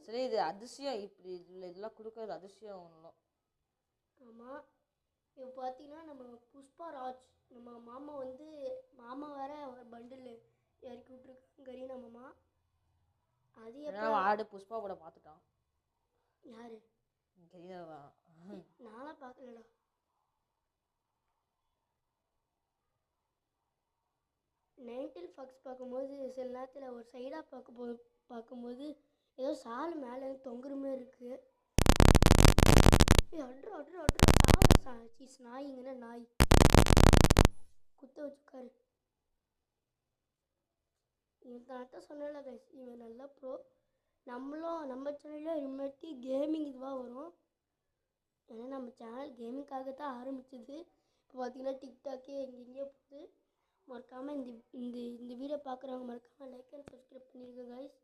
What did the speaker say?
சரி இது அதிசயம், இப்படி இதெல்லாம் கொடுக்கறது அதிசயம் ஒன்றும். ஆமாம். இப்போ பார்த்தீங்கன்னா நம்ம புஷ்பா ராஜ் நம்ம மாமா வந்து மாமா வேற ஒரு பண்டில் இறக்கி விட்ருக்காங்க கரீனா மாமா. அது எப்போ ஆடு புஷ்பா கூட பார்த்துட்டான். யாரு? கரீனாவா? நான்லாம் பார்க்கலடா. நைன்டில் ஃபாக்ஸ் பார்க்கும்போது சில நேரத்தில் ஒரு சைடாக பார்க்கும்போது ஏதோ சால் மேலே தொங்குற மாதிரி இருக்குது. அட்ரா அட்ரா அட்ரா சீஸ் நாய்ங்கன்னா நாய் குத்த வச்சுக்காரு. இவன் தான் சொன்னல கைஸ், இவன் நல்லா ப்ரோ. நம்ம சேனலில் இனிமேட்டு கேமிங் இதுவாக வரும். ஏன்னா நம்ம சேனல் கேமிங்காக தான் ஆரம்பிச்சது. இப்போ பார்த்தீங்கன்னா டிக்டாக்கே எங்கெங்கேயோ போகுது. மறக்காமல் இந்த வீடியோ பார்க்குறவங்க மறக்காமல் லைக் அண்ட் சப்ஸ்கிரைப் பண்ணிடுங்க கைஸ்.